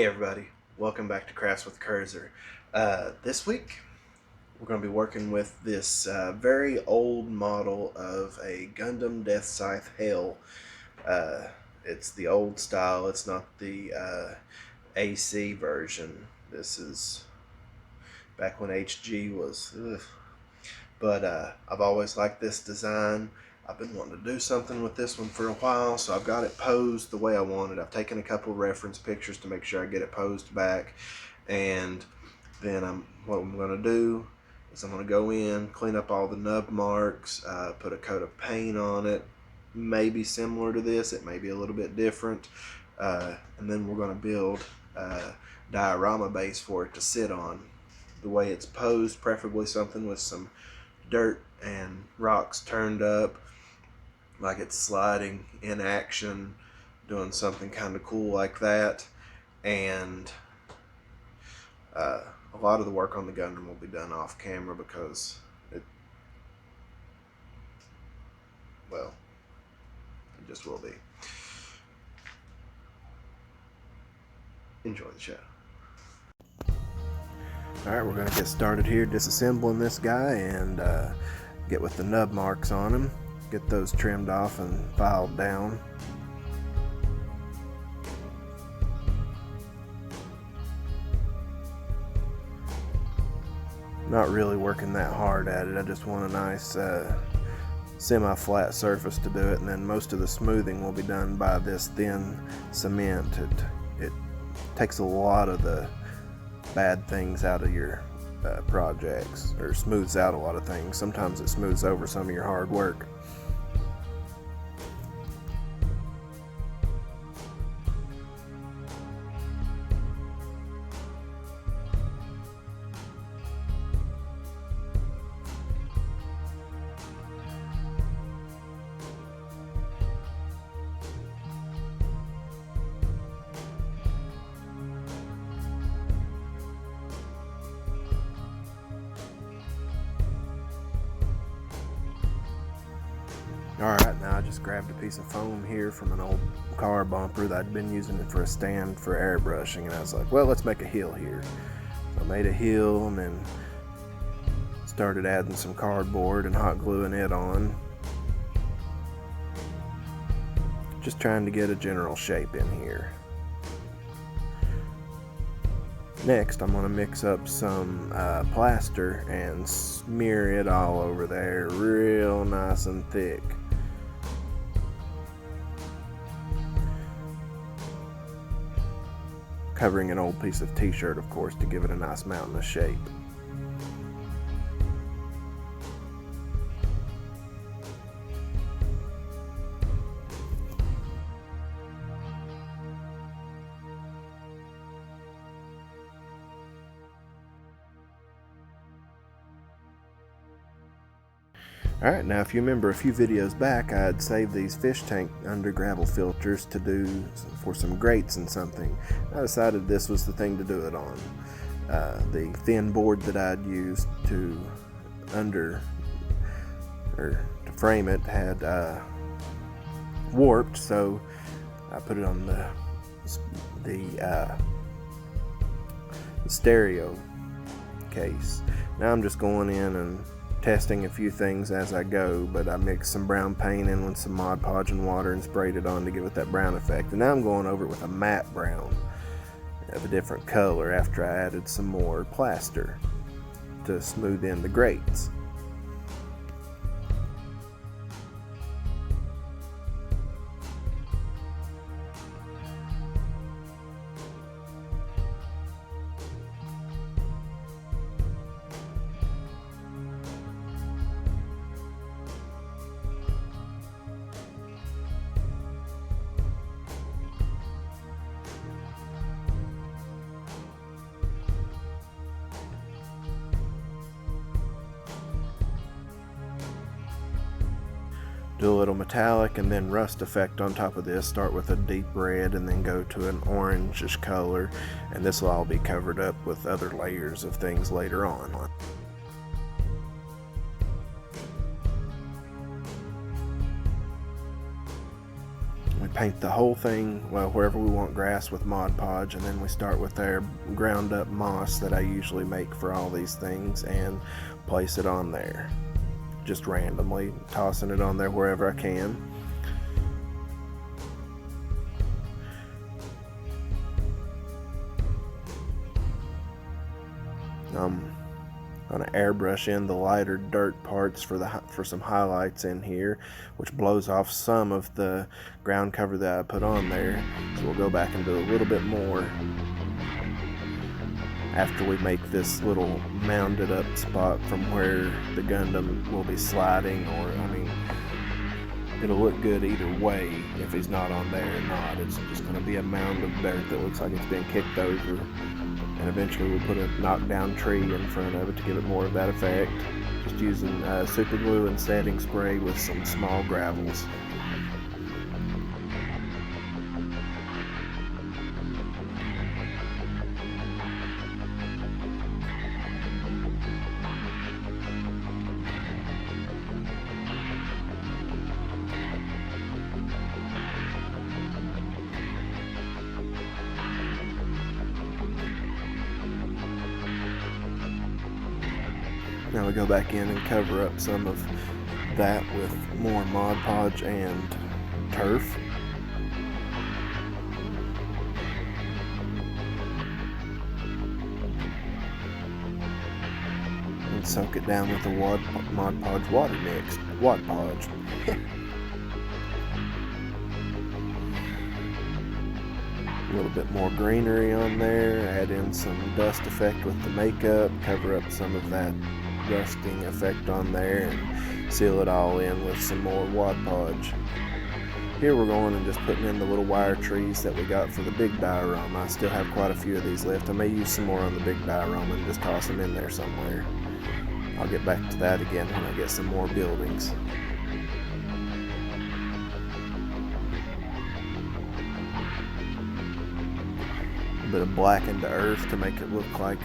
Hey everybody, welcome back to Crafts with Cursor. This week we're going to be working with this very old model of a Gundam Deathscythe Hell. It's the old style, it's not the AC version. This is back when HG was, ugh. But I've always liked this design. I've been wanting to do something with this one for a while, so I've got it posed the way I want it. I've taken a couple reference pictures to make sure I get it posed back, and then what I'm going to do is I'm going to go in, clean up all the nub marks, put a coat of paint on it, maybe similar to this, it may be a little bit different, and then we're going to build a diorama base for it to sit on. The way it's posed, preferably something with some dirt and rocks turned up, like it's sliding in action, doing something kind of cool like that. And a lot of the work on the Gundam will be done off camera because it just will be. Enjoy the show. Alright, we're going to get started here disassembling this guy and get with the nub marks on him, get those trimmed off and filed down. Not really working that hard at it, I just want a nice semi-flat surface to do it, and then most of the smoothing will be done by this thin cement. It takes a lot of the bad things out of your projects, or smooths out a lot of things. Sometimes it smooths over some of your hard work. Alright, now I just grabbed a piece of foam here from an old car bumper that I'd been using it for a stand for airbrushing, and I was like, well, let's make a hill here. So I made a hill and then started adding some cardboard and hot gluing it on. Just trying to get a general shape in here. Next, I'm going to mix up some plaster and smear it all over there real nice and thick. Covering an old piece of t-shirt, of course, to give it a nice mountainous shape. Alright, now if you remember a few videos back, I had saved these fish tank under gravel filters to do for some grates and something. I decided this was the thing to do it on. The thin board that I'd used to frame it had warped, so I put it on the stereo case. Now I'm just going in and testing a few things as I go, but I mixed some brown paint in with some Mod Podge and water and sprayed it on to give it that brown effect. And now I'm going over it with a matte brown of a different color after I added some more plaster to smooth in the grates. Do a little metallic and then rust effect on top of this. Start with a deep red and then go to an orangish color, and this will all be covered up with other layers of things later on. paint the whole thing, well, wherever we want grass with Mod Podge, and then we start with our ground up moss that I usually make for all these things and place it on there. Just randomly tossing it on there wherever I can. I'm going to airbrush in the lighter dirt parts for some highlights in here, which blows off some of the ground cover that I put on there. So we'll go back and do a little bit more after we make this little mounded up spot from where the Gundam will be sliding, or I mean, it'll look good either way if he's not on there or not. It's just going to be a mound of dirt that looks like it's been kicked over. And eventually we'll put a knockdown tree in front of it to give it more of that effect. Just using super glue and setting spray with some small gravels. Now we go back in and cover up some of that with more Mod Podge and turf. And soak it down with the Mod Podge water mix. Mod Podge. A little bit more greenery on there, add in some dust effect with the makeup, cover up some of that rusting effect on there, and seal it all in with some more Mod Podge. Here we're going and just putting in the little wire trees that we got for the big diorama. I still have quite a few of these left. I may use some more on the big diorama and just toss them in there somewhere. I'll get back to that again when I get some more buildings. Bit of blackened earth to make it look like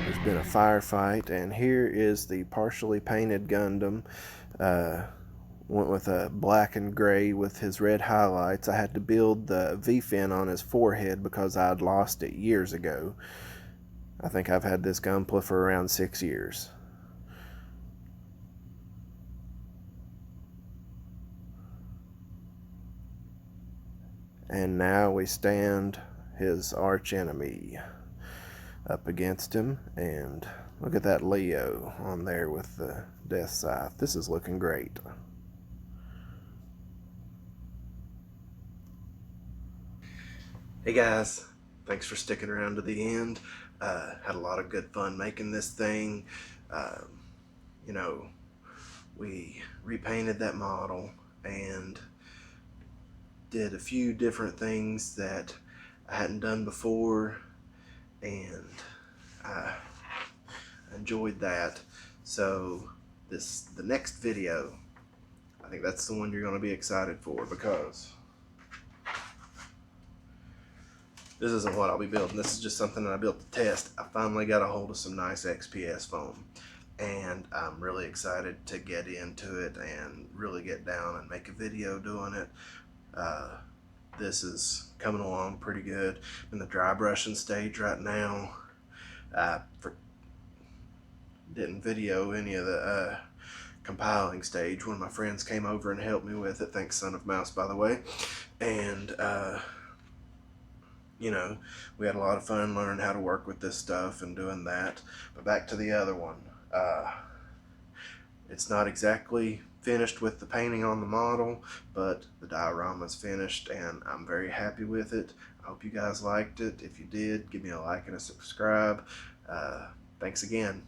there's been a firefight. And here is the partially painted Gundam. Went with a black and gray with his red highlights. I had to build the V-fin on his forehead because I'd lost it years ago. I think I've had this Gunpla for around 6 years. And now we stand his arch enemy up against him, and look at that Leo on there with the Deathscythe. This is looking great. Hey guys, thanks for sticking around to the end. Had a lot of good fun making this thing. You know, we repainted that model and did a few different things that I hadn't done before, and I enjoyed that. So the next video, I think that's the one you're going to be excited for, because this isn't what I'll be building. This is just something that I built to test. I finally got a hold of some nice XPS foam, and I'm really excited to get into it and really get down and make a video doing it. This is coming along pretty good. I'm in the dry brushing stage right now. Didn't video any of the compiling stage. One of my friends came over and helped me with it. Thanks, Son of Mouse, by the way. And you know, we had a lot of fun learning how to work with this stuff and doing that. But back to the other one. It's not exactly finished with the painting on the model, but the diorama's finished and I'm very happy with it. I hope you guys liked it. If you did, give me a like and a subscribe. Thanks again.